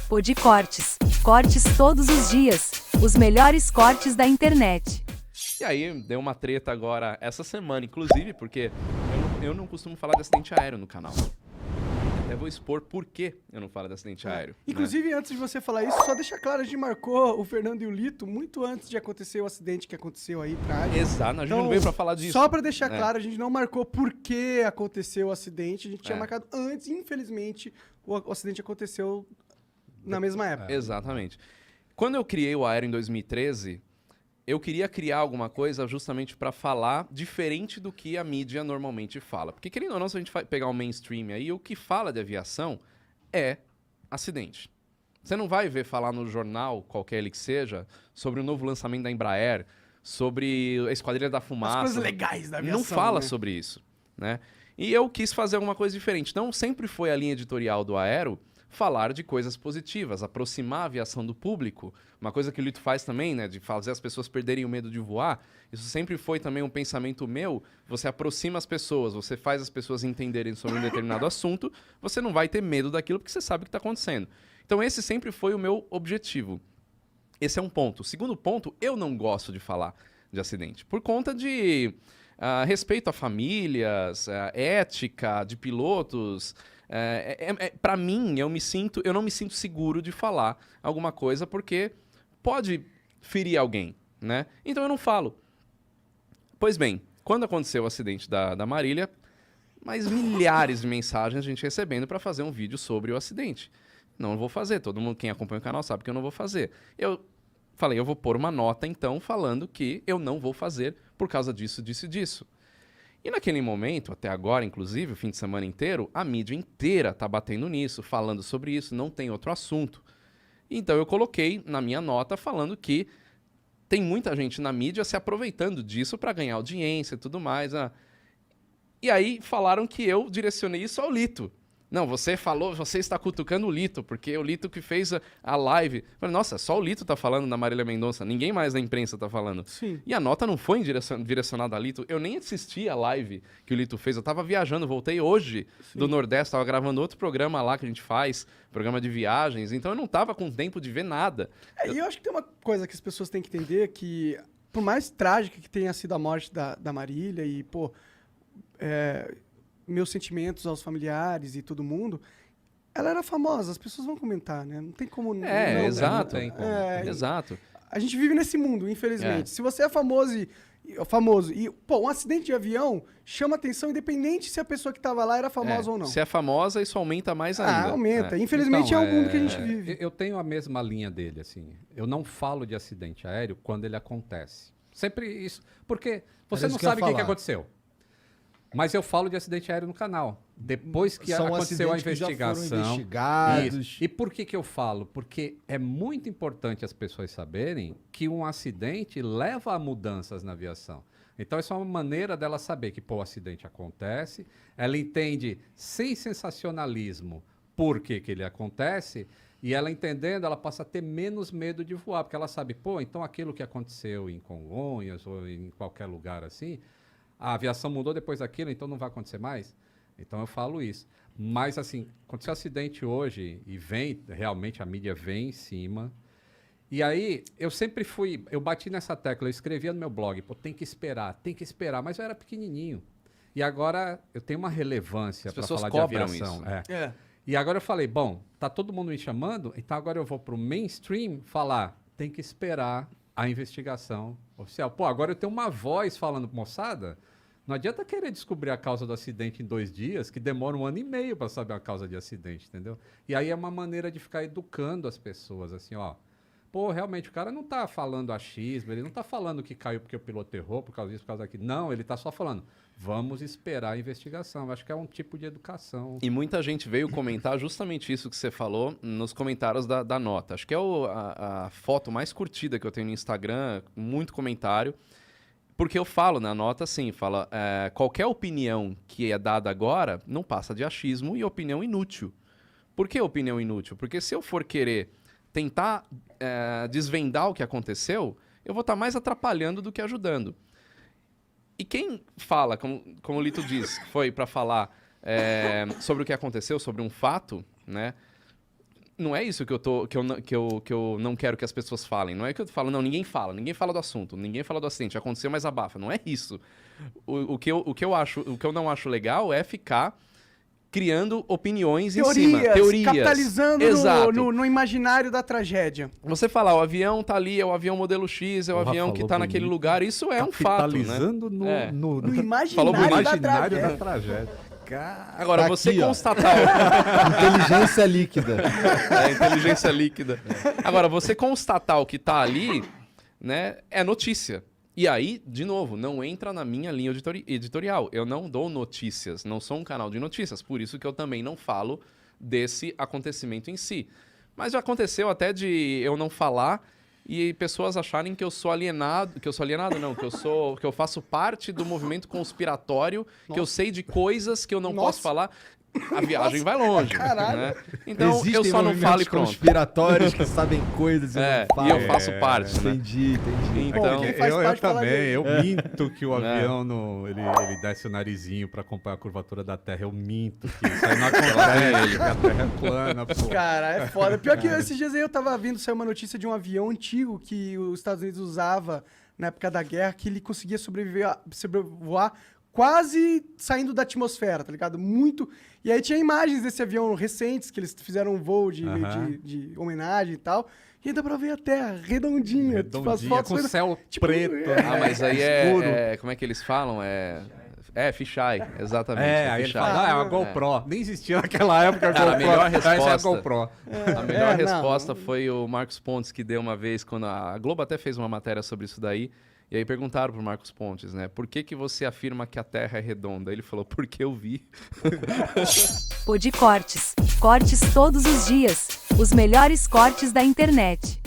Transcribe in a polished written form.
Pod Cortes. Cortes todos os dias. Os melhores cortes da internet. E aí, deu uma treta agora essa semana, inclusive, porque eu não costumo falar de acidente aéreo no canal. Até vou expor por que eu não falo de acidente aéreo. Inclusive, antes de você falar isso, só deixa claro, a gente marcou o Fernando e o Lito muito antes de acontecer o acidente que aconteceu aí atrás. Exato, a gente não veio pra falar disso. Só pra deixar claro, a gente não marcou por que aconteceu o acidente, a gente tinha marcado antes, e infelizmente o acidente aconteceu na mesma época. Exatamente. Quando eu criei o Aero em 2013, eu queria criar alguma coisa justamente para falar diferente do que a mídia normalmente fala. Porque, querendo ou não, se a gente pegar o mainstream aí, o que fala de aviação é acidente. Você não vai ver falar no jornal, qualquer ele que seja, sobre o novo lançamento da Embraer, sobre a Esquadrilha da Fumaça. As coisas legais da aviação. Não fala né? sobre isso, né? E eu quis fazer alguma coisa diferente. Então, sempre foi a linha editorial do Aero falar de coisas positivas, aproximar a aviação do público. Uma coisa que o Lito faz também, né, de fazer as pessoas perderem o medo de voar. Isso sempre foi também um pensamento meu. Você aproxima as pessoas, você faz as pessoas entenderem sobre um determinado assunto, você não vai ter medo daquilo porque você sabe o que está acontecendo. Então esse sempre foi o meu objetivo. Esse é um ponto. O segundo ponto, eu não gosto de falar de acidente, por conta de respeito a famílias, ética de pilotos. Para mim, eu não me sinto seguro de falar alguma coisa porque pode ferir alguém, né? Então eu não falo. Pois bem, quando aconteceu o acidente da Marília, mais milhares de mensagens a gente recebendo para fazer um vídeo sobre o acidente. Não vou fazer, todo mundo, quem acompanha o canal sabe que eu não vou fazer. Eu falei, eu vou pôr uma nota então falando que eu não vou fazer por causa disso, disso e disso. E naquele momento, até agora, inclusive, o fim de semana inteiro, a mídia inteira tá batendo nisso, falando sobre isso, não tem outro assunto. Então eu coloquei na minha nota falando que tem muita gente na mídia se aproveitando disso para ganhar audiência e tudo mais. E aí falaram que eu direcionei isso ao Lito. Não, você falou, você está cutucando o Lito, porque é o Lito que fez a live. Eu falei, nossa, só o Lito tá falando da Marília Mendonça, ninguém mais da imprensa tá falando. Sim. E a nota não foi direcionada a Lito, eu nem assisti a live que o Lito fez, eu tava viajando, voltei hoje do Nordeste, tava gravando outro programa lá que a gente faz, programa de viagens, então eu não tava com tempo de ver nada. E eu acho que tem uma coisa que as pessoas têm que entender, que por mais trágica que tenha sido a morte da Marília, e, pô, meus sentimentos aos familiares e todo mundo, ela era famosa, as pessoas vão comentar, né? Não tem como não... Exato. Não tem como. Exato. A gente vive nesse mundo, infelizmente. Se você é famoso e, pô, um acidente de avião chama atenção independente se a pessoa que estava lá era famosa ou não. Se é famosa, isso aumenta mais ainda. Aumenta. Infelizmente Então, é o mundo que a gente vive. Eu tenho a mesma linha dele, assim. Eu não falo de acidente aéreo quando ele acontece. Sempre isso. Porque você Era não isso que eu sabe ia o que falar. aconteceu. Mas eu falo de acidente aéreo no canal. Depois que São aconteceu a acidentes que já foram investigação. investigados. Isso. E por que eu falo? Porque é muito importante as pessoas saberem que um acidente leva a mudanças na aviação. Então, isso é uma maneira dela saber que, pô, o acidente acontece, ela entende sem sensacionalismo por que ele acontece, e ela entendendo, ela passa a ter menos medo de voar, porque ela sabe, pô, então aquilo que aconteceu em Congonhas ou em qualquer lugar assim, a aviação mudou depois daquilo, então não vai acontecer mais? Então eu falo isso. Mas, assim, aconteceu um acidente hoje e realmente a mídia vem em cima. E aí, eu bati nessa tecla, eu escrevia no meu blog, pô, tem que esperar, mas eu era pequenininho. E agora eu tenho uma relevância para falar de aviação. Isso. E agora eu falei, bom, tá todo mundo me chamando, então agora eu vou pro mainstream falar, tem que esperar a investigação oficial. Pô, agora eu tenho uma voz falando, moçada, não adianta querer descobrir a causa do acidente em 2 dias, que demora 1 ano e meio para saber a causa de acidente, entendeu? E aí é uma maneira de ficar educando as pessoas, assim, ó. Pô, realmente, o cara não tá falando achismo, ele não tá falando que caiu porque o piloto errou, por causa disso, por causa daquilo. Não, ele tá só falando, vamos esperar a investigação. Eu acho que é um tipo de educação. E muita gente veio comentar justamente isso que você falou nos comentários da nota. Acho que é a foto mais curtida que eu tenho no Instagram, muito comentário. Porque eu falo na nota assim, fala, qualquer opinião que é dada agora não passa de achismo e opinião inútil. Por que opinião inútil? Porque se eu for querer tentar desvendar o que aconteceu, eu vou estar mais atrapalhando do que ajudando. E quem fala, como o Lito diz, que foi para falar sobre o que aconteceu, sobre um fato, né? não é isso que eu não quero que as pessoas falem. Não é que eu falo, não, ninguém fala do assunto, ninguém fala do acidente, aconteceu, mas abafa. Não é isso. O que eu não acho legal é ficar criando opiniões em cima. Teorias. Capitalizando no imaginário da tragédia. Você falar, o avião tá ali, é o avião modelo X, é o avião que tá naquele lugar, isso é um fato, né? Capitalizando no imaginário da tragédia. Agora, tá você aqui, constatar... Inteligência líquida. Inteligência líquida. Agora, você constatar o que tá ali, né, é notícia. E aí, de novo, não entra na minha linha editorial. Eu não dou notícias, não sou um canal de notícias. Por isso que eu também não falo desse acontecimento em si. Mas já aconteceu até de eu não falar e pessoas acharem que eu sou alienado, que eu faço parte do movimento conspiratório, que eu sei de coisas que eu não posso falar. A viagem vai longe, né? Então, existem eu só não falo e pronto. conspiratórios que sabem coisas e não falam. E eu faço parte, né? Entendi. Então, eu também, eu minto que o avião ele desce o narizinho pra acompanhar a curvatura da Terra. Eu minto que isso aí não acontece, que a Terra é plana, pô. Cara, é foda. Pior que esses dias aí eu tava vendo, saiu uma notícia de um avião antigo que os Estados Unidos usava na época da guerra, que ele conseguia sobrevoar quase saindo da atmosfera, tá ligado? Muito. E aí tinha imagens desse avião recentes, que eles fizeram um voo de homenagem e tal. E aí dá pra ver a Terra redondinha. Tipo, as fotos com o céu tipo, preto. mas aí como é que eles falam? Fisheye, exatamente. Aí ele fala, é uma GoPro. Nem existia naquela época a GoPro. A melhor resposta, é a GoPro. A melhor resposta foi o Marcos Pontes, que deu uma vez, quando a Globo até fez uma matéria sobre isso daí. E aí perguntaram pro Marcos Pontes, né? Por que você afirma que a Terra é redonda? Ele falou, porque eu vi. Pod Cortes. Cortes todos os dias. Os melhores cortes da internet.